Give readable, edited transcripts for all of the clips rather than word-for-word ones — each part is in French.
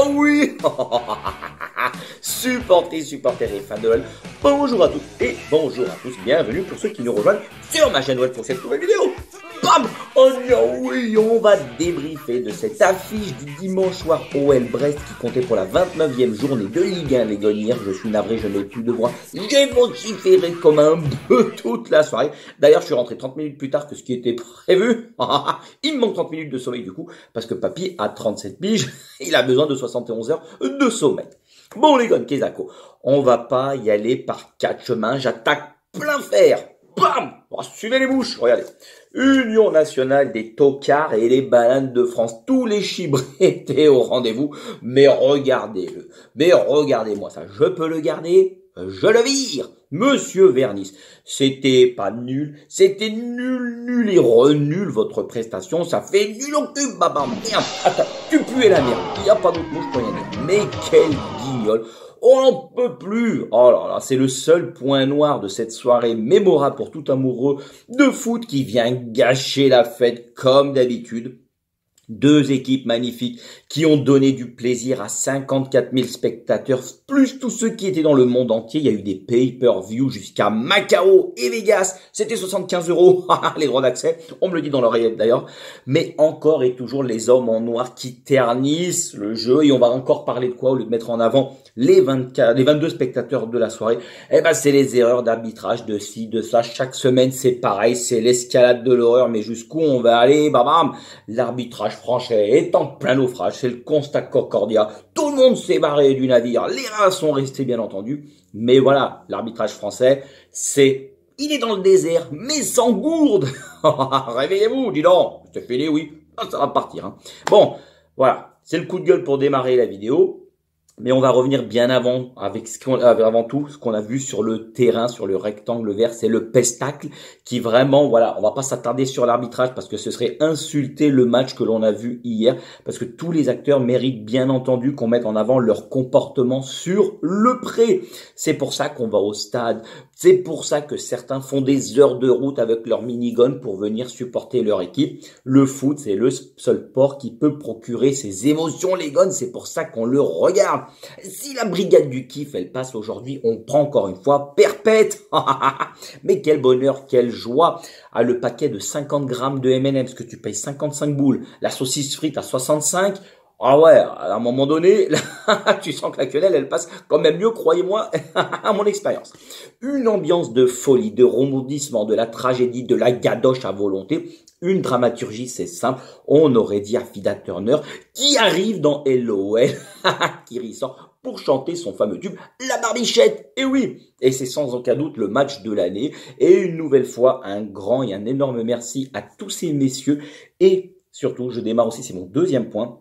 Ah oui. Supporters et fans de LOL, bonjour à toutes et bonjour à tous, bienvenue pour ceux qui nous rejoignent sur ma chaîne web pour cette nouvelle vidéo. Bam! Oh non, oui, on va débriefer de cette affiche du dimanche soir OL Brest qui comptait pour la 29e journée de Ligue 1 Légonnière. Je suis navré, je n'ai plus de voix. J'ai vociféré comme un bœuf toute la soirée. D'ailleurs, je suis rentré 30 minutes plus tard que ce qui était prévu. Il me manque 30 minutes de sommeil du coup, parce que papy a 37 piges, il a besoin de 71 heures de sommeil. Bon les gars, Kezako, on va pas y aller par quatre chemins, j'attaque plein fer. Bam! Oh, suivez les bouches, regardez. Union nationale des tocards et les bananes de France. Tous les chibrés étaient au rendez-vous. Mais regardez-le. Mais regardez-moi ça. Je peux le garder? Je le vire. Monsieur Vernis, c'était pas nul. C'était nul et renul votre prestation. Ça fait nul au cul, baba. Merde. Attends, tu pues la merde. Il n'y a pas d'autre mot, je peux rien dire. Mais quel guignol. On n'en peut plus. Oh là là, c'est le seul point noir de cette soirée mémorable pour tout amoureux de foot qui vient gâcher la fête comme d'habitude. Deux équipes magnifiques qui ont donné du plaisir à 54 000 spectateurs, plus tous ceux qui étaient dans le monde entier. Il y a eu des pay-per-view jusqu'à Macao et Vegas. C'était 75 €, les droits d'accès. On me le dit dans l'oreillette d'ailleurs. Mais encore et toujours les hommes en noir qui ternissent le jeu. Et on va encore parler de quoi au lieu de mettre en avant les 22 spectateurs de la soirée? Eh ben, c'est les erreurs d'arbitrage, de ci, de ça. Chaque semaine, c'est pareil. C'est l'escalade de l'horreur. Mais jusqu'où on va aller? Bam, l'arbitrage français est en plein naufrage, c'est le constat Concordia. Tout le monde s'est barré du navire, les rats sont restés bien entendu. Mais voilà, l'arbitrage français, il est dans le désert, mais sans gourde. Réveillez-vous, dis donc. C'est fini, oui. Ça va partir. Hein. Bon, voilà, c'est le coup de gueule pour démarrer la vidéo. Mais on va revenir bien avant, avant tout, ce qu'on a vu sur le terrain, sur le rectangle vert, c'est le pestacle qui vraiment, voilà, on va pas s'attarder sur l'arbitrage parce que ce serait insulter le match que l'on a vu hier, parce que tous les acteurs méritent bien entendu qu'on mette en avant leur comportement sur le pré. C'est pour ça qu'on va au stade, c'est pour ça que certains font des heures de route avec leur minigun pour venir supporter leur équipe. Le foot, c'est le seul sport qui peut procurer ces émotions, les gars, c'est pour ça qu'on le regarde. Si la brigade du kiff, elle passe aujourd'hui, on prend encore une fois perpète. Mais quel bonheur, quelle joie. Ah, le paquet de 50 grammes de M&M's que tu payes 55 boules, la saucisse frite à 65. Ah ouais, à un moment donné, tu sens que la quenelle, elle passe quand même mieux, croyez-moi, à mon expérience. Une ambiance de folie, de rebondissement, de la tragédie, de la gadoche à volonté. Une dramaturgie, c'est simple. On aurait dit Affida Turner qui arrive dans LOL, qui ressort pour chanter son fameux tube, La Barbichette. Et oui, et c'est sans aucun doute le match de l'année. Et une nouvelle fois, un grand et un énorme merci à tous ces messieurs. Et surtout, je démarre aussi, c'est mon deuxième point.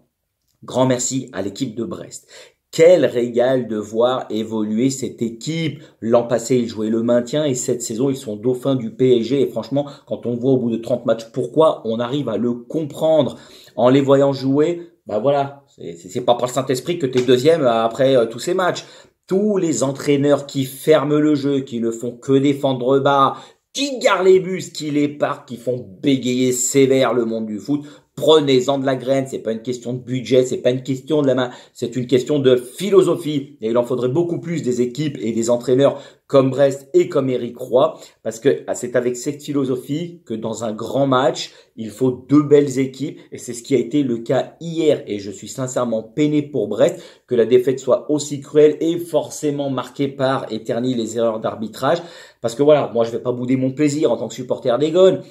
Grand merci à l'équipe de Brest. Quel régal de voir évoluer cette équipe. L'an passé, ils jouaient le maintien et cette saison, ils sont dauphins du PSG. Et franchement, quand on voit au bout de 30 matchs pourquoi, on arrive à le comprendre. En les voyant jouer, bah voilà, c'est pas par le Saint-Esprit que t'es deuxième après tous ces matchs. Tous les entraîneurs qui ferment le jeu, qui ne font que défendre bas, qui gardent les bus, qui les partent, qui font bégayer sévère le monde du foot. Prenez-en de la graine, c'est pas une question de budget, c'est pas une question de la main, c'est une question de philosophie. Et il en faudrait beaucoup plus des équipes et des entraîneurs comme Brest et comme Éric Roy, parce que c'est avec cette philosophie que dans un grand match, il faut deux belles équipes, et c'est ce qui a été le cas hier. Et je suis sincèrement peiné pour Brest que la défaite soit aussi cruelle et forcément marquée par éternies les erreurs d'arbitrage, parce que voilà, moi je vais pas bouder mon plaisir en tant que supporter des Gones.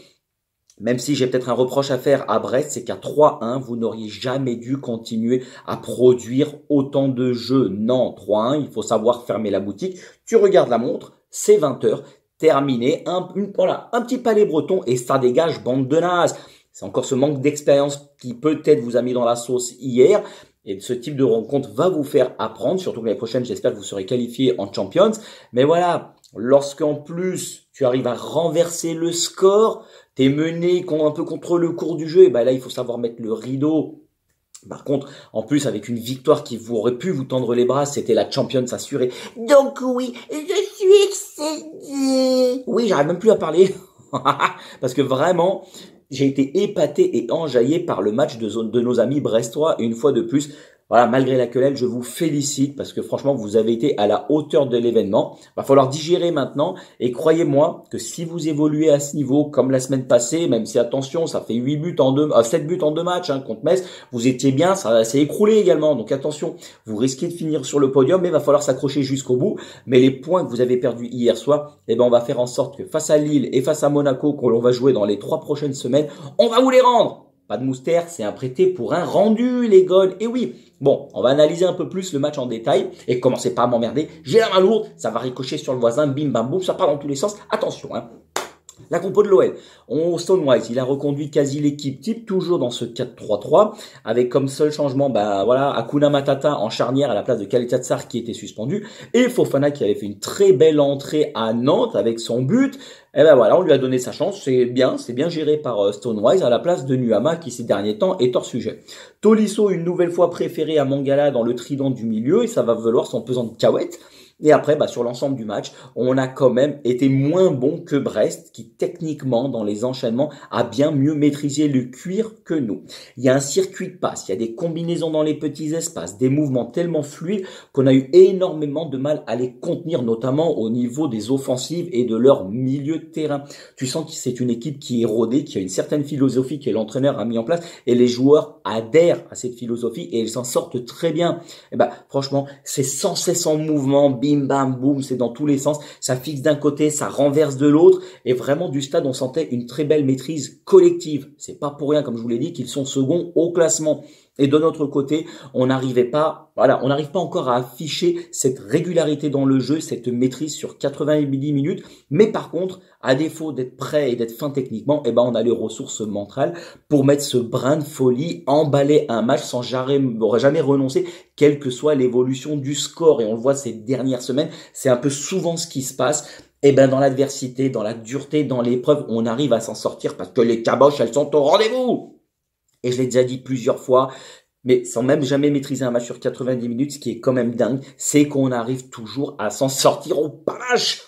Même si j'ai peut-être un reproche à faire à Brest, c'est qu'à 3-1, vous n'auriez jamais dû continuer à produire autant de jeux. Non, 3-1, il faut savoir fermer la boutique. Tu regardes la montre, c'est 20 h, terminé, voilà, un petit palais breton et ça dégage, bande de nazes. C'est encore ce manque d'expérience qui peut-être vous a mis dans la sauce hier. Et ce type de rencontre va vous faire apprendre, surtout que l'année prochaine, j'espère que vous serez qualifié en Champions. Mais voilà, lorsqu'en plus, tu arrives à renverser le score, t'es mené un peu contre le cours du jeu, et ben là, il faut savoir mettre le rideau. Par contre, en plus, avec une victoire qui vous aurait pu vous tendre les bras, c'était la Champions assurée. Donc oui, je suis excédé. Oui, j'arrive même plus à parler. Parce que vraiment, j'ai été épaté et enjaillé par le match de nos amis brestois. Et une fois de plus, Voilà, malgré la querelle, je vous félicite parce que franchement, vous avez été à la hauteur de l'événement. Va falloir digérer maintenant et croyez-moi que si vous évoluez à ce niveau, comme la semaine passée, même si attention, ça fait 7 buts en 2 matchs contre Metz, vous étiez bien, ça s'est écroulé également. Donc attention, vous risquez de finir sur le podium, mais il va falloir s'accrocher jusqu'au bout. Mais les points que vous avez perdus hier soir, eh ben on va faire en sorte que face à Lille et face à Monaco, que l'on va jouer dans les 3 prochaines semaines, on va vous les rendre. Pas de moustaire, c'est un prêté pour un rendu, les gones. Et oui, bon, on va analyser un peu plus le match en détail. Et commencez pas à m'emmerder. J'ai la main lourde, ça va ricocher sur le voisin, bim bam boum, ça part dans tous les sens. Attention, hein. La compo de l'OL, Stonewise, il a reconduit quasi l'équipe type, toujours dans ce 4-3-3, avec comme seul changement, voilà, Hakuna Matata en charnière à la place de Khalifa Tsar qui était suspendu, et Fofana qui avait fait une très belle entrée à Nantes avec son but. Et ben voilà, on lui a donné sa chance, c'est bien géré par Stonewise à la place de Nuama qui ces derniers temps est hors sujet. Tolisso une nouvelle fois préféré à Mangala dans le trident du milieu, et ça va valoir son pesant de cahuète. Et après, sur l'ensemble du match, on a quand même été moins bon que Brest, qui techniquement, dans les enchaînements, a bien mieux maîtrisé le cuir que nous. Il y a un circuit de passe, il y a des combinaisons dans les petits espaces, des mouvements tellement fluides qu'on a eu énormément de mal à les contenir, notamment au niveau des offensives et de leur milieu de terrain. Tu sens que c'est une équipe qui est rodée, qui a une certaine philosophie que l'entraîneur a mis en place, et les joueurs adhèrent à cette philosophie et ils s'en sortent très bien. Et franchement, c'est sans cesse en mouvement, bim bam boum, c'est dans tous les sens, ça fixe d'un côté, ça renverse de l'autre, et vraiment du stade on sentait une très belle maîtrise collective. C'est pas pour rien, comme je vous l'ai dit, qu'ils sont seconds au classement. Et de notre côté, on n'arrive pas encore à afficher cette régularité dans le jeu, cette maîtrise sur 90 minutes. Mais par contre, à défaut d'être prêt et d'être fin techniquement, on a les ressources mentales pour mettre ce brin de folie, emballer un match sans jamais renoncer, quelle que soit l'évolution du score. Et on le voit ces dernières semaines, c'est un peu souvent ce qui se passe. Dans l'adversité, dans la dureté, dans l'épreuve, on arrive à s'en sortir parce que les caboches, elles sont au rendez-vous. Et je l'ai déjà dit plusieurs fois, mais sans même jamais maîtriser un match sur 90 minutes, ce qui est quand même dingue, c'est qu'on arrive toujours à s'en sortir au panache.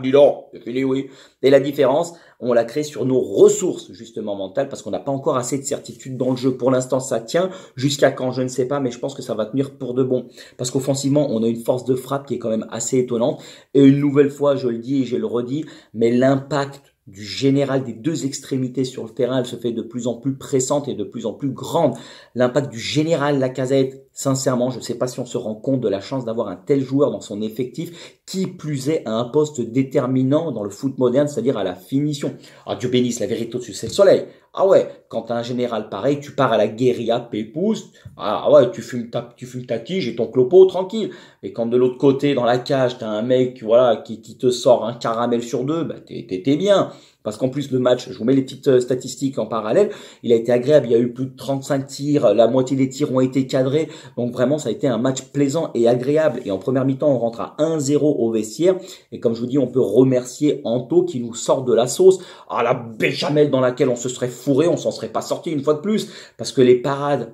Dis donc, oui. Et la différence, on l'a créé sur nos ressources, justement, mentales, parce qu'on n'a pas encore assez de certitude dans le jeu. Pour l'instant, ça tient. Jusqu'à quand, je ne sais pas, mais je pense que ça va tenir pour de bon. Parce qu'offensivement, on a une force de frappe qui est quand même assez étonnante. Et une nouvelle fois, je le dis et je le redis, mais l'impact du général des deux extrémités sur le terrain, elle se fait de plus en plus pressante et de plus en plus grande. L'impact du général Lacazette, sincèrement, je ne sais pas si on se rend compte de la chance d'avoir un tel joueur dans son effectif, qui plus est à un poste déterminant dans le foot moderne, c'est-à-dire à la finition. Ah, Dieu bénisse, la vérité au-dessus, c'est le soleil. Ah ouais, quand t'as un général pareil, tu pars à la guérilla, pépouze. Ah ouais, tu fumes ta tige et ton clopo tranquille. Et quand de l'autre côté, dans la cage, t'as un mec, voilà, qui te sort un caramel sur 2, t'es bien. Parce qu'en plus, le match, je vous mets les petites statistiques en parallèle, il a été agréable, il y a eu plus de 35 tirs, la moitié des tirs ont été cadrés, donc vraiment, ça a été un match plaisant et agréable. Et en première mi-temps, on rentre à 1-0 au vestiaire, et comme je vous dis, on peut remercier Anto qui nous sort de la sauce, la béchamel dans laquelle on se serait fourré, on s'en serait pas sorti une fois de plus, parce que les parades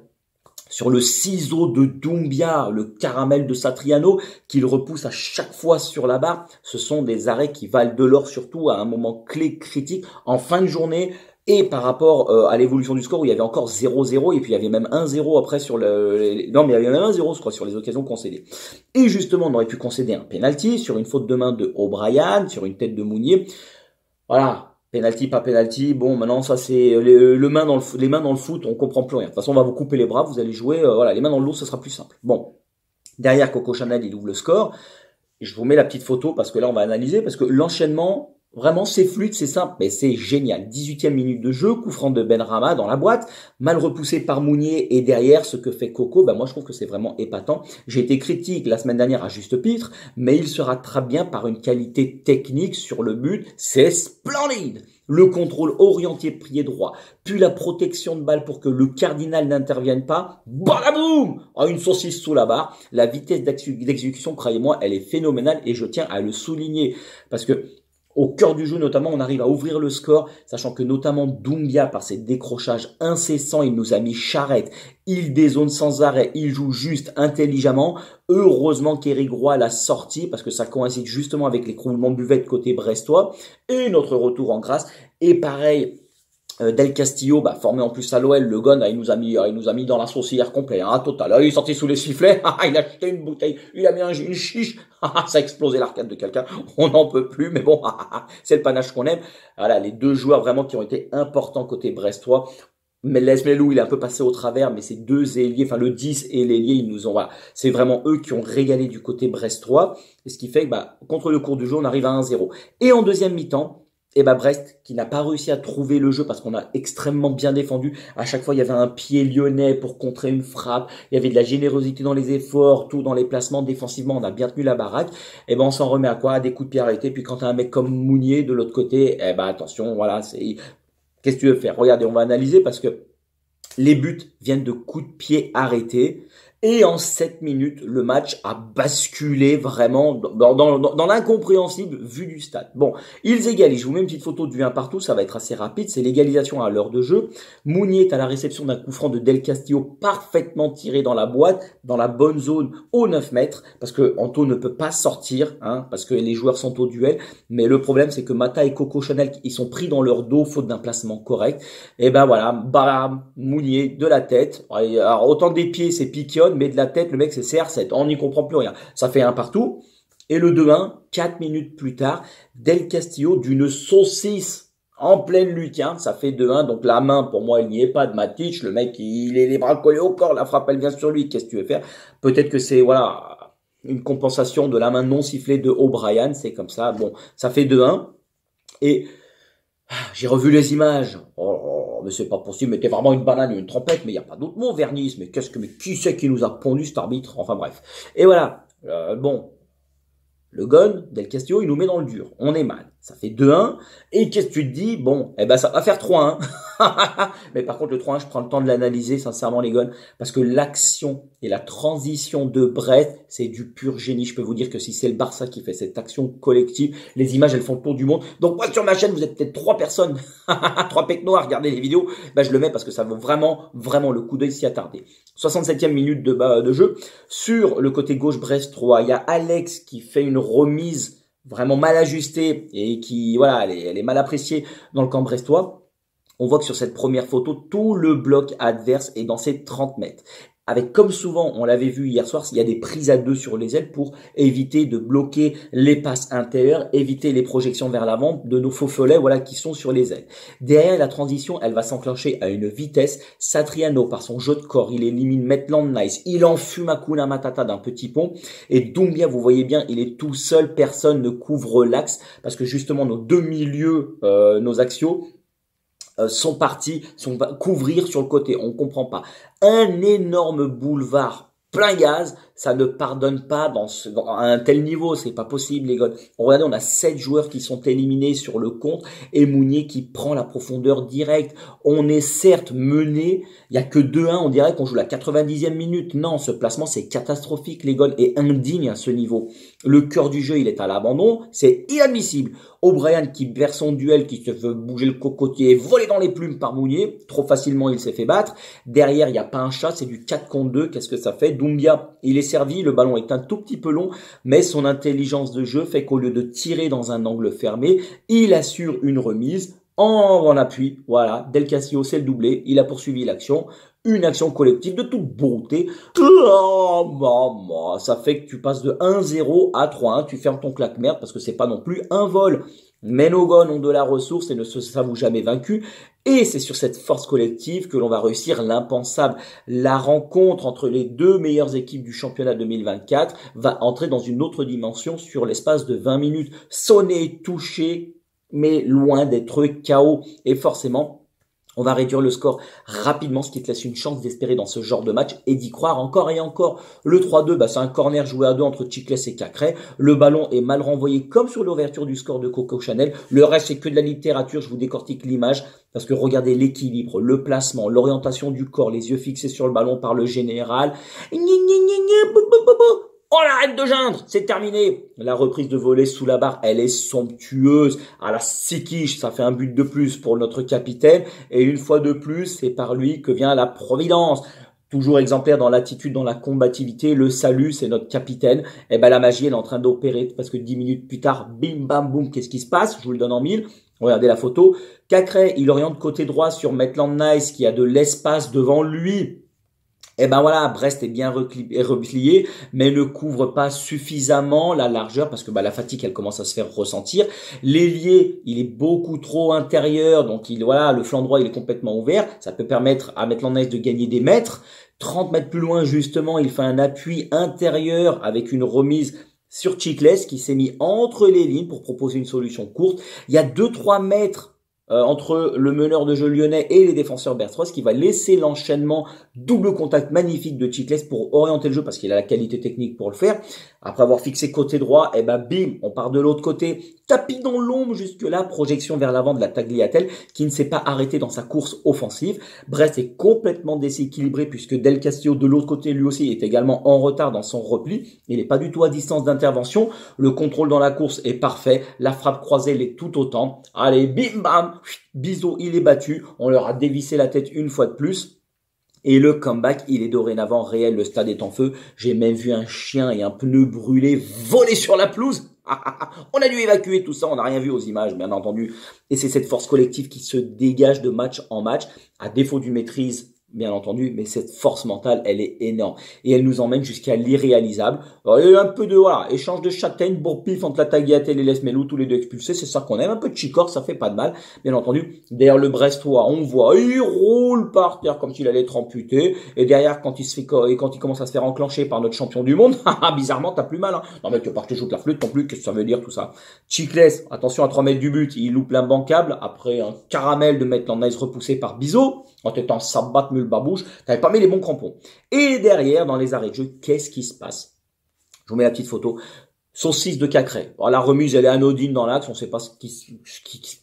sur le ciseau de Doumbia, le caramel de Satriano, qu'il repousse à chaque fois sur la barre, ce sont des arrêts qui valent de l'or, surtout à un moment clé critique en fin de journée. Et par rapport à l'évolution du score où il y avait encore 0-0 et puis il y avait même 1-0 après sur non, mais il y avait même 1-0 je crois sur les occasions concédées. Et justement, on aurait pu concéder un penalty sur une faute de main de O'Brien, sur une tête de Mounier. Voilà. Penalty, pas penalty, bon, maintenant, ça, c'est les mains dans le foot, on comprend plus rien. De toute façon, on va vous couper les bras, vous allez jouer, les mains dans le dos, ce sera plus simple. Bon. Derrière, Coco Chanel, il ouvre le score. Et je vous mets la petite photo parce que là, on va analyser, parce que l'enchaînement, vraiment, c'est fluide, c'est simple, mais c'est génial. 18e minute de jeu, coup franc de Benrahma dans la boîte, mal repoussé par Mounier, et derrière, ce que fait Coco, moi, je trouve que c'est vraiment épatant. J'ai été critique la semaine dernière à juste titre, mais il se rattrape bien par une qualité technique sur le but. C'est splendide! Le contrôle orienté pied droit, puis la protection de balle pour que le cardinal n'intervienne pas. Balaboum! Une saucisse sous la barre. La vitesse d'exécution, croyez-moi, elle est phénoménale et je tiens à le souligner parce que au cœur du jeu, notamment, on arrive à ouvrir le score, sachant que notamment Doumbia, par ses décrochages incessants, il nous a mis charrette, il dézone sans arrêt, il joue juste intelligemment. Heureusement qu'Éric Roy l'a sorti, parce que ça coïncide justement avec l'écroulement buvette côté brestois, et notre retour en grâce. Et pareil, Del Castillo, bah, formé en plus à l'OL, le gun, il nous a mis dans la saucière complet, hein, total. Là, il est sorti sous les sifflets, il a acheté une bouteille, il a mis une chiche, ça a explosé l'arcade de quelqu'un, on n'en peut plus, mais bon, c'est le panache qu'on aime. Voilà, les deux joueurs vraiment qui ont été importants côté brestois. Mais Les Melou, il est un peu passé au travers, mais ces deux ailiers, enfin le 10 et l'ailier, ils nous ont, voilà, c'est vraiment eux qui ont régalé du côté brestois, et ce qui fait que, bah, contre le cours du jeu, on arrive à 1-0. Et en deuxième mi-temps, et bah Brest qui n'a pas réussi à trouver le jeu parce qu'on a extrêmement bien défendu. À chaque fois, il y avait un pied lyonnais pour contrer une frappe. Il y avait de la générosité dans les efforts, tout dans les placements. Défensivement, on a bien tenu la baraque. Et ben on s'en remet à quoi? À des coups de pied arrêtés. Puis quand t'as un mec comme Mounier de l'autre côté, eh ben attention, voilà, c'est qu'est-ce que tu veux faire? Regardez, on va analyser parce que les buts viennent de coups de pied arrêtés. Et en 7 minutes, le match a basculé vraiment dans l'incompréhensible vu du stade. Bon, ils égalisent. Je vous mets une petite photo du 1 partout, ça va être assez rapide. C'est l'égalisation à l'heure de jeu. Mounier est à la réception d'un coup franc de Del Castillo parfaitement tiré dans la boîte, dans la bonne zone, aux 9 mètres. Parce que Anto ne peut pas sortir, hein, parce que les joueurs sont au duel. Mais le problème, c'est que Mata et Coco Chanel, ils sont pris dans leur dos, faute d'un placement correct. Et ben voilà, bam, Mounier de la tête. Alors, autant des pieds, c'est piquionne, mais de la tête, le mec, c'est CR7. On n'y comprend plus rien. Ça fait un partout. Et le 2-1, 4 minutes plus tard, Del Castillo d'une saucisse en pleine lucarne. Ça fait 2-1. Donc la main, pour moi, il n'y est pas de Matic. Le mec, il est les bras collés au corps. La frappe, elle vient sur lui. Qu'est-ce que tu veux faire? Peut-être que c'est, voilà, une compensation de la main non sifflée de O'Brien. C'est comme ça. Bon, ça fait 2-1. Et j'ai revu les images. Oh, mais c'est pas possible. Mais t'es vraiment une banane ou une trompette. Mais il n'y a pas d'autre mot, Vernis. Mais qui c'est qui nous a pondu cet arbitre? Enfin bref. Et voilà. Bon. Le gun, Del Castillo, il nous met dans le dur. On est mal. Ça fait 2-1. Et qu'est-ce que tu te dis? Bon, eh ben, ça va faire 3-1. Mais par contre, le 3-1, je prends le temps de l'analyser, sincèrement, les guns. Parce que l'action et la transition de Brest, c'est du pur génie. Je peux vous dire que si c'est le Barça qui fait cette action collective, les images, elles font le tour du monde. Donc, moi, sur ma chaîne, vous êtes peut-être 3 personnes, 3 pecs noirs, regardez les vidéos. Ben, je le mets parce que ça vaut vraiment, vraiment le coup d'œil s'y attarder. 67e minute de jeu. Sur le côté gauche brestois, il y a Alex qui fait une remise vraiment mal ajustée et qui, voilà, elle est mal appréciée dans le camp brestois. On voit que sur cette première photo, tout le bloc adverse est dans ses 30 mètres. Avec, comme souvent, on l'avait vu hier soir, il y a des prises à deux sur les ailes pour éviter de bloquer les passes intérieures, éviter les projections vers l'avant de nos faux follets, voilà, qui sont sur les ailes. Derrière, la transition, elle va s'enclencher à une vitesse. Satriano, par son jeu de corps, il élimine Maitland Nice. Il enfume Hakuna Matata d'un petit pont. Et Doumbia, vous voyez bien, il est tout seul. Personne ne couvre l'axe parce que justement, nos deux milieux, nos axiaux, sont partis couvrir sur le côté. On comprend pas. Un énorme boulevard plein gaz, ça ne pardonne pas à un tel niveau, c'est pas possible les gars. Regardez, on a 7 joueurs qui sont éliminés sur le compte et Mounier qui prend la profondeur directe. On est certes mené, il y a que 2-1, on dirait qu'on joue la 90e minute. Non, ce placement c'est catastrophique les gars et indigne à ce niveau. Le cœur du jeu, il est à l'abandon, c'est inadmissible. O'Brien qui perd son duel, qui se veut bouger le cocotier, volé dans les plumes par Mounier. Trop facilement, il s'est fait battre. Derrière, il n'y a pas un chat, c'est du 4 contre 2. Qu'est-ce que ça fait? Doumbia, il est servi. Le ballon est un tout petit peu long, mais son intelligence de jeu fait qu'au lieu de tirer dans un angle fermé, il assure une remise en appui. Voilà, Del Castillo, c'est le doublé. Il a poursuivi l'action. Une action collective de toute beauté. Oh, maman, ça fait que tu passes de 1-0 à 3-1. Tu fermes ton claque-merde parce que c'est pas non plus un vol. Mais nos gars ont de la ressource et ne se savent jamais vaincus. Et c'est sur cette force collective que l'on va réussir l'impensable. La rencontre entre les deux meilleures équipes du championnat 2024 va entrer dans une autre dimension sur l'espace de 20 minutes. Sonné, touché, mais loin d'être KO. Et forcément, on va réduire le score rapidement, ce qui te laisse une chance d'espérer dans ce genre de match et d'y croire encore et encore. Le 3-2, c'est un corner joué à deux entre Chiclès et Cacré. Le ballon est mal renvoyé comme sur l'ouverture du score de Coco Chanel. Le reste, c'est que de la littérature. Je vous décortique l'image parce que regardez l'équilibre, le placement, l'orientation du corps, les yeux fixés sur le ballon par le général. On arrête de geindre, c'est terminé. La reprise de volée sous la barre, elle est somptueuse. À la sikiche, ça fait un but de plus pour notre capitaine. Et une fois de plus, c'est par lui que vient la providence. Toujours exemplaire dans l'attitude, dans la combativité, le salut, c'est notre capitaine. Et ben la magie, elle est en train d'opérer parce que 10 minutes plus tard, bim bam boum, qu'est-ce qui se passe? Je vous le donne en mille. Regardez la photo. Cacré, il oriente côté droit sur Maitland Nice qui a de l'espace devant lui. Et ben voilà, Brest est bien replié, mais ne couvre pas suffisamment la largeur parce que la fatigue, elle commence à se faire ressentir. L'ailier, il est beaucoup trop intérieur, donc le flanc droit, il est complètement ouvert. Ça peut permettre à Maitland Nice de gagner des mètres. 30 mètres plus loin, justement, il fait un appui intérieur avec une remise sur Chiclès qui s'est mis entre les lignes pour proposer une solution courte. Il y a 2-3 mètres entre le meneur de jeu lyonnais et les défenseurs bertrois, qui va laisser l'enchaînement double contact magnifique de Chiclès pour orienter le jeu parce qu'il a la qualité technique pour le faire. Après avoir fixé côté droit, bim, on part de l'autre côté, tapis dans l'ombre jusque-là, projection vers l'avant de la Tagliatelle qui ne s'est pas arrêté dans sa course offensive. Brest est complètement déséquilibré puisque Del Castillo de l'autre côté lui aussi est également en retard dans son repli. Il n'est pas du tout à distance d'intervention. Le contrôle dans la course est parfait. La frappe croisée l'est tout autant. Allez, bim bam, Bizot il est battu. On leur a dévissé la tête une fois de plus. Et le comeback, il est dorénavant réel. Le stade est en feu. J'ai même vu un chien et un pneu brûlé voler sur la pelouse. On a dû évacuer tout ça. On n'a rien vu aux images, bien entendu. Et c'est cette force collective qui se dégage de match en match, à défaut d'une maîtrise, bien entendu, mais cette force mentale, elle est énorme. Et elle nous emmène jusqu'à l'irréalisable. Alors, il y a eu un peu de, échange de châtaigne, bourre-pif entre la Tagliatelle et l'Esmelou, tous les deux expulsés. C'est ça qu'on aime. Un peu de chicor, ça fait pas de mal, bien entendu. Derrière le Brestois, on voit, il roule par terre comme s'il allait être amputé. Et derrière, quand il commence à se faire enclencher par notre champion du monde, bizarrement, t'as plus mal, hein. Non, mais tu vas pas te jouer de la flûte non plus. Qu'est-ce que ça veut dire, tout ça? Chiclès, attention à 3 mètres du but, il loupe l'imbancable après un caramel de Maitland Nice repoussé par Bizot. En t'étant sabbat mule babouche, t'avais pas mis les bons crampons. Et derrière, dans les arrêts de jeu, qu'est-ce qui se passe? Je vous mets la petite photo. Saucisse de Cacré. Alors, la remise, elle est anodine dans l'axe, on sait pas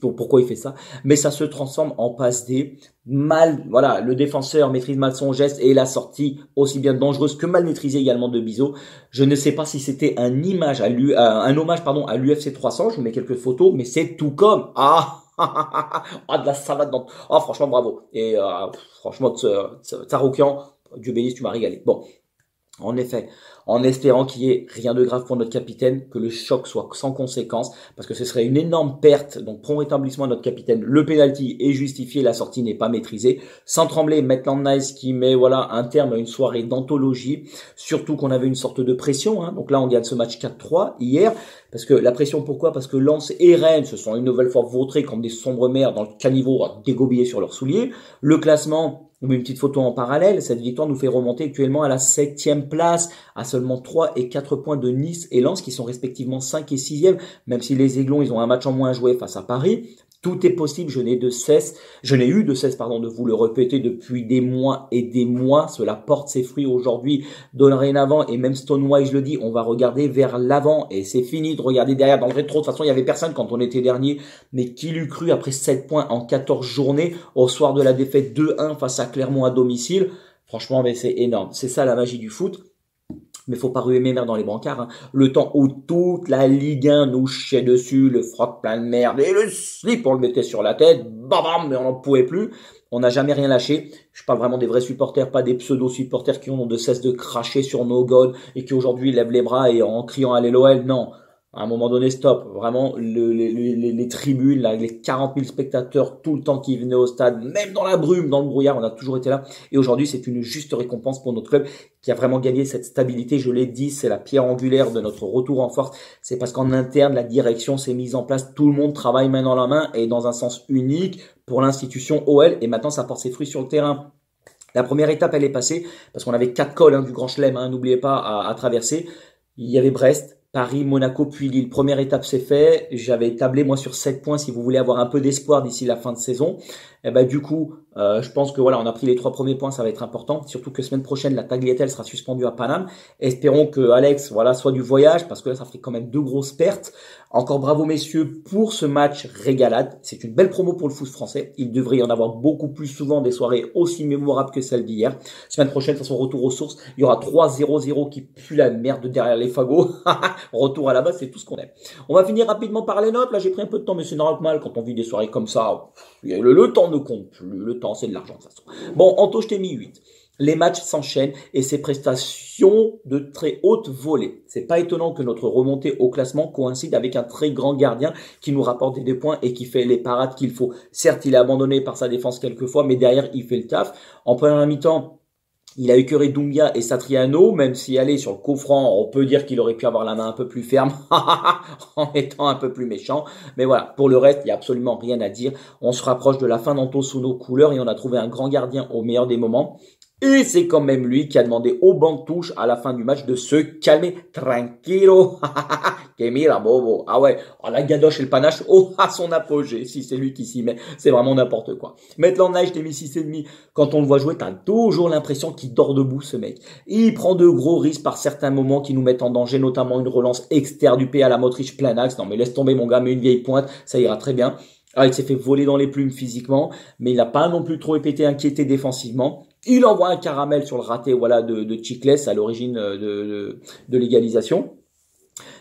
pourquoi il fait ça, mais ça se transforme en passe D. Le défenseur maîtrise mal son geste et la sortie aussi bien dangereuse que mal maîtrisée également de Bizot. Je ne sais pas si c'était un hommage à l'UFC 300, je vous mets quelques photos, mais c'est tout comme, de la salade dans... franchement, bravo. Et franchement, Tsaroukian, Dieu bénisse, tu m'as régalé. Bon, en effet, en espérant qu'il y ait rien de grave pour notre capitaine, que le choc soit sans conséquence, parce que ce serait une énorme perte. Donc, prompt rétablissement à notre capitaine. Le penalty est justifié, la sortie n'est pas maîtrisée. Sans trembler, Maitland Nice qui met un terme à une soirée d'anthologie. Surtout qu'on avait une sorte de pression. Donc là, on gagne ce match 4-3 hier. Parce que la pression, pourquoi? Parce que Lens et Rennes se sont une nouvelle fois vautrés comme des sombres mers dans le caniveau dégobillés sur leurs souliers. Le classement... On met une petite photo en parallèle. Cette victoire nous fait remonter actuellement à la 7e place, à seulement 3 et 4 points de Nice et Lens, qui sont respectivement 5 et 6e, même si les Aiglons, ils ont un match en moins à jouer face à Paris. Tout est possible, je n'ai eu de cesse, de vous le répéter depuis des mois et des mois. Cela porte ses fruits aujourd'hui, dorénavant, et même Stonewise le dit, on va regarder vers l'avant, et c'est fini de regarder derrière dans le rétro. De toute façon, il y avait personne quand on était dernier, mais qui l'eût cru après 7 points en 14 journées, au soir de la défaite 2-1 face à Clermont à domicile. Franchement, mais c'est énorme. C'est ça la magie du foot. Mais faut pas ruer mes mères dans les brancards. Le temps où toute la Ligue 1 nous chiait dessus, le froc plein de merde et le slip on le mettait sur la tête, bam, mais on n'en pouvait plus. On n'a jamais rien lâché. Je parle vraiment des vrais supporters, pas des pseudo-supporters qui ont de cesse de cracher sur nos gods et qui aujourd'hui lèvent les bras et en criant à l'OL. Non. À un moment donné, stop. Vraiment, les tribunes, là, les 40 000 spectateurs tout le temps qui venaient au stade, même dans la brume, dans le brouillard, on a toujours été là. Et aujourd'hui, c'est une juste récompense pour notre club qui a vraiment gagné cette stabilité. Je l'ai dit, c'est la pierre angulaire de notre retour en force. C'est parce qu'en interne, la direction s'est mise en place. Tout le monde travaille main dans la main et dans un sens unique pour l'institution OL. Et maintenant, ça porte ses fruits sur le terrain. La première étape, elle est passée parce qu'on avait 4 cols du Grand Chelem, n'oubliez pas, à traverser. Il y avait Brest, Paris, Monaco, puis Lille. Première étape, c'est fait. J'avais tablé, moi, sur 7 points si vous voulez avoir un peu d'espoir d'ici la fin de saison. Et du coup, je pense que on a pris les 3 premiers points, ça va être important. Surtout que semaine prochaine, la Tagliatelle sera suspendue à Paname. Espérons que Alex, soit du voyage, parce que là, ça ferait quand même 2 grosses pertes. Encore bravo, messieurs, pour ce match régalade. C'est une belle promo pour le foot français. Il devrait y en avoir beaucoup plus souvent des soirées aussi mémorables que celle d'hier. Semaine prochaine, de toute façon, retour aux sources. Il y aura 3-0-0 qui pue la merde derrière les fagots. Retour à la base, c'est tout ce qu'on aime. On va finir rapidement par les notes. Là, j'ai pris un peu de temps, mais c'est normal quand on vit des soirées comme ça. Le temps ne compte plus. Le temps, c'est de l'argent, de toute façon. Bon, Anto, je t'ai mis 8. Les matchs s'enchaînent et ses prestations de très haute volée. C'est pas étonnant que notre remontée au classement coïncide avec un très grand gardien qui nous rapporte des points et qui fait les parades qu'il faut. Certes, il est abandonné par sa défense quelquefois, mais derrière, il fait le taf. En première mi-temps, il a écœuré Doumbia et Satriano, même si allez sur le coup franc, on peut dire qu'il aurait pu avoir la main un peu plus ferme en étant un peu plus méchant. Mais voilà, pour le reste, il n'y a absolument rien à dire. On se rapproche de la fin d'Anto sous nos couleurs et on a trouvé un grand gardien au meilleur des moments. Et c'est quand même lui qui a demandé au banc de touche à la fin du match de se calmer. Tranquilo. Que mira, bobo. Ah ouais, oh, la gadoche et le panache, oh, à son apogée. Si c'est lui qui s'y met, c'est vraiment n'importe quoi. Maintenant, Neige, t'es mis 6,5. Quand on le voit jouer, t'as toujours l'impression qu'il dort debout, ce mec. Il prend de gros risques par certains moments qui nous mettent en danger, notamment une relance exterdupée à la Motriche plein axe. Non, mais laisse tomber, mon gars, mais une vieille pointe, ça ira très bien. Ah, il s'est fait voler dans les plumes physiquement, mais il n'a pas non plus trop été inquiété défensivement. Il envoie un caramel sur le raté, voilà, de Chicles à l'origine de l'égalisation.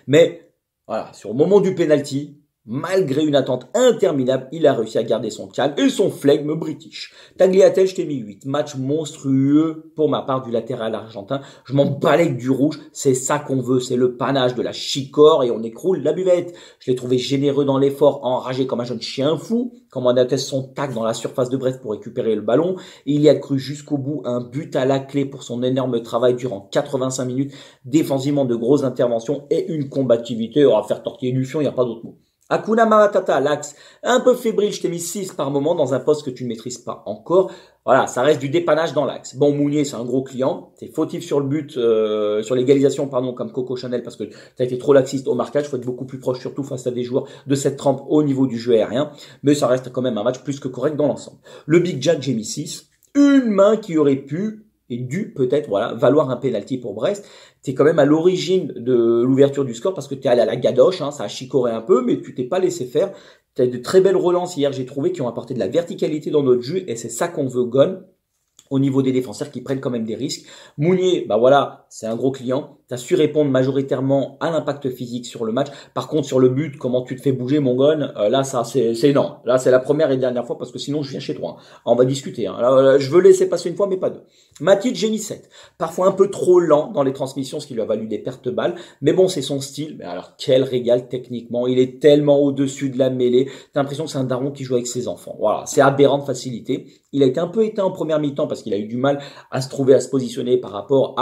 Mais, voilà, sur le moment du penalty, malgré une attente interminable, il a réussi à garder son calme et son flegme british. Tagliatelle, je t'ai mis 8. Match monstrueux pour ma part du latéral argentin. Je m'en balèque du rouge. C'est ça qu'on veut. C'est le panache de la chicore et on écroule la buvette. Je l'ai trouvé généreux dans l'effort, enragé comme un jeune chien fou. Comme on atteste son tac dans la surface de Brest pour récupérer le ballon. Il y a cru jusqu'au bout, un but à la clé pour son énorme travail durant 85 minutes. Défensivement de grosses interventions et une combativité. On va faire tortiller du fion, il n'y a pas d'autre mot. Hakuna Matata, l'axe, un peu fébrile, je t'ai mis 6 par moment dans un poste que tu ne maîtrises pas encore. Voilà, ça reste du dépannage dans l'axe. Bon, Mounier, c'est un gros client. C'est fautif sur le but, sur l'égalisation, pardon, comme Coco Chanel, parce que tu as été trop laxiste au marquage. Faut être beaucoup plus proche, surtout face à des joueurs de cette trempe au niveau du jeu aérien. Mais ça reste quand même un match plus que correct dans l'ensemble. Le Big Jack, j'ai mis 6. Une main qui aurait pu et dû peut-être voilà valoir un penalty pour Brest. T'es quand même à l'origine de l'ouverture du score parce que t'es allé à la gadoche, hein, ça a chicoré un peu, mais tu t'es pas laissé faire. T'as de très belles relances hier, j'ai trouvé, qui ont apporté de la verticalité dans notre jeu et c'est ça qu'on veut Gon au niveau des défenseurs qui prennent quand même des risques. Mounier, bah voilà, c'est un gros client. Tu as su répondre majoritairement à l'impact physique sur le match. Par contre, sur le but, comment tu te fais bouger, mon Gon, là, ça, c'est non. Là, c'est la première et dernière fois parce que sinon, je viens chez toi. Hein. On va discuter. Hein. Là, je veux laisser passer une fois, mais pas deux. Mathilde, j'ai mis 7. Parfois un peu trop lent dans les transmissions, ce qui lui a valu des pertes de balles. Mais bon, c'est son style. Mais alors, quel régal techniquement. Il est tellement au-dessus de la mêlée. T'as l'impression que c'est un daron qui joue avec ses enfants. Voilà, c'est aberrant de facilité. Il a été un peu éteint en première mi-temps parce qu'il a eu du mal à se trouver, à se positionner par rapport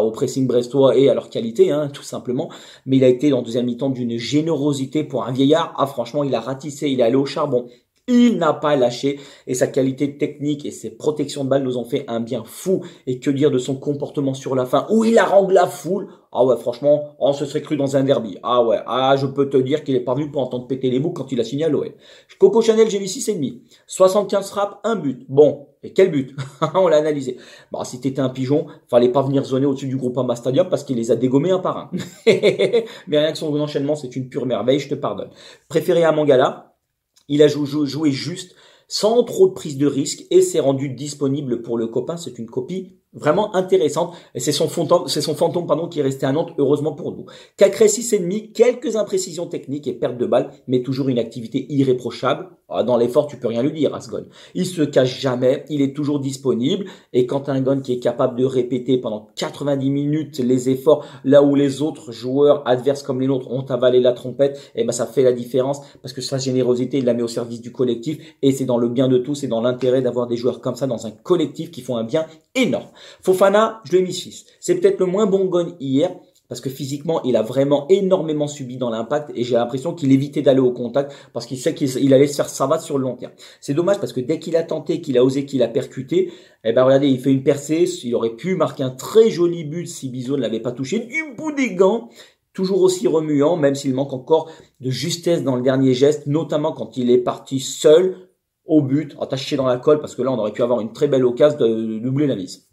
au pressing brestois et à leur qualité, hein, tout simplement. Mais il a été en deuxième mi-temps d'une générosité pour un vieillard. Ah, franchement, il a ratissé, il est allé au charbon. Il n'a pas lâché et sa qualité technique et ses protections de balles nous ont fait un bien fou. Et que dire de son comportement sur la fin où il harangue la foule. Ah ouais, franchement, on se serait cru dans un derby. Ah ouais, je peux te dire qu'il est pas venu pour entendre péter les boucs quand il a signé à l'OL. Coco Chanel, j'ai mis 6,5. 75 frappes, un but. Bon, et quel but? On l'a analysé. Bah, si t'étais un pigeon, fallait pas venir zoner au-dessus du Groupama Stadium parce qu'il les a dégommés un par un. Mais rien que son enchaînement, c'est une pure merveille, je te pardonne. Préféré à Mangala. Il a joué juste, sans trop de prise de risque et s'est rendu disponible pour le copain. C'est une copie vraiment intéressante. Et c'est son fantôme, pardon, qui est resté à Nantes, heureusement pour nous. Cacré 6,5, quelques imprécisions techniques et perte de balles, mais toujours une activité irréprochable. Dans l'effort, tu peux rien lui dire à ce Gon. Il se cache jamais, il est toujours disponible. Et quand un Gon qui est capable de répéter pendant 90 minutes les efforts, là où les autres joueurs adverses comme les nôtres ont avalé la trompette, eh ben, ça fait la différence parce que sa générosité, il la met au service du collectif et c'est dans le bien de tous et dans l'intérêt d'avoir des joueurs comme ça dans un collectif qui font un bien énorme. Fofana, je lui ai mis 6. C'est peut-être le moins bon Gon hier, parce que physiquement, il a vraiment énormément subi dans l'impact et j'ai l'impression qu'il évitait d'aller au contact parce qu'il sait qu'il allait se faire savate sur le long terme. C'est dommage parce que dès qu'il a tenté, qu'il a osé, qu'il a percuté, eh ben regardez, il fait une percée, il aurait pu marquer un très joli but si Bizot ne l'avait pas touché du bout des gants. Toujours aussi remuant, même s'il manque encore de justesse dans le dernier geste, notamment quand il est parti seul au but, attaché dans la colle, parce que là, on aurait pu avoir une très belle occasion de doubler la mise.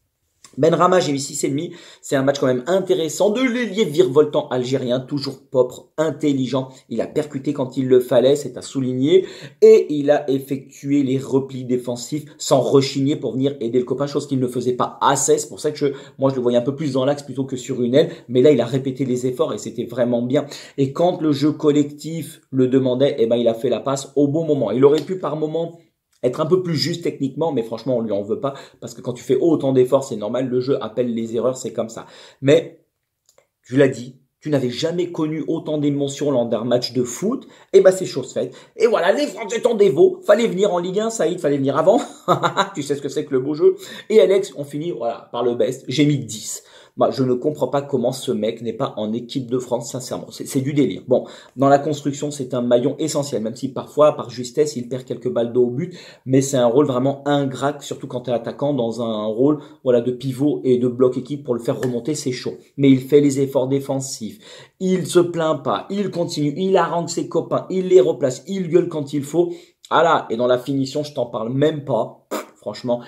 Benrahma, j'ai mis 6,5. C'est un match quand même intéressant de l'ailier virevoltant algérien, toujours propre, intelligent. Il a percuté quand il le fallait, c'est à souligner. Et il a effectué les replis défensifs sans rechigner pour venir aider le copain, chose qu'il ne faisait pas assez. C'est pour ça que moi, je le voyais un peu plus dans l'axe plutôt que sur une aile. Mais là, il a répété les efforts et c'était vraiment bien. Et quand le jeu collectif le demandait, eh ben, il a fait la passe au bon moment. Il aurait pu par moment être un peu plus juste techniquement, mais franchement, on lui en veut pas, parce que quand tu fais autant d'efforts, c'est normal, le jeu appelle les erreurs, c'est comme ça. Mais, tu l'as dit, tu n'avais jamais connu autant d'émotions lors d'un match de foot, et bah c'est chose faite. Et voilà, les Français étant des veaux, fallait venir en Ligue 1, Saïd, fallait venir avant, tu sais ce que c'est que le beau jeu. Et Alex, on finit voilà, par le best, j'ai mis 10. Bah, je ne comprends pas comment ce mec n'est pas en équipe de France, sincèrement. C'est du délire. Bon, dans la construction, c'est un maillon essentiel, même si parfois, par justesse, il perd quelques balles d'eau au but, mais c'est un rôle vraiment ingrat, surtout quand tu es attaquant, dans un rôle voilà, de pivot et de bloc équipe pour le faire remonter, c'est chaud. Mais il fait les efforts défensifs, il se plaint pas, il continue, il harangue ses copains, il les replace, il gueule quand il faut. Ah là, et dans la finition, je t'en parle même pas. Franchement,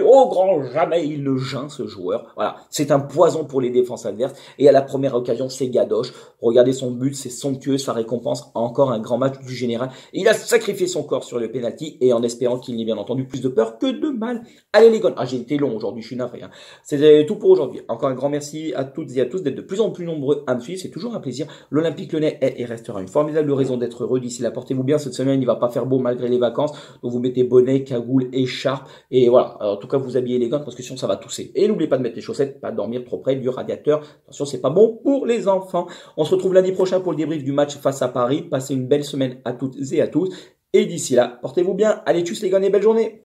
au grand jamais, il ne geint ce joueur. Voilà, c'est un poison pour les défenses adverses. Et à la première occasion, c'est gadoche. Regardez son but, c'est somptueux, ça récompense encore un grand match du général. Il a sacrifié son corps sur le penalty et en espérant qu'il n'ait bien entendu plus de peur que de mal. Allez les gars, j'ai été long aujourd'hui, je suis navré. Hein. C'était tout pour aujourd'hui. Encore un grand merci à toutes et à tous d'être de plus en plus nombreux à me suivre. C'est toujours un plaisir. L'Olympique Lyonnais est et restera une formidable raison d'être heureux. D'ici là, portez-vous bien. Cette semaine, il va pas faire beau malgré les vacances. Donc vous mettez bonnet, cagoule, écharpe. Et voilà, alors, en tout cas, vous habillez élégant parce que sinon ça va tousser. Et n'oubliez pas de mettre les chaussettes, pas dormir trop près du radiateur. Attention, c'est pas bon pour les enfants. On se retrouve lundi prochain pour le débrief du match face à Paris. Passez une belle semaine à toutes et à tous. Et d'ici là, portez-vous bien. Allez, tchuss les gars et belle journée.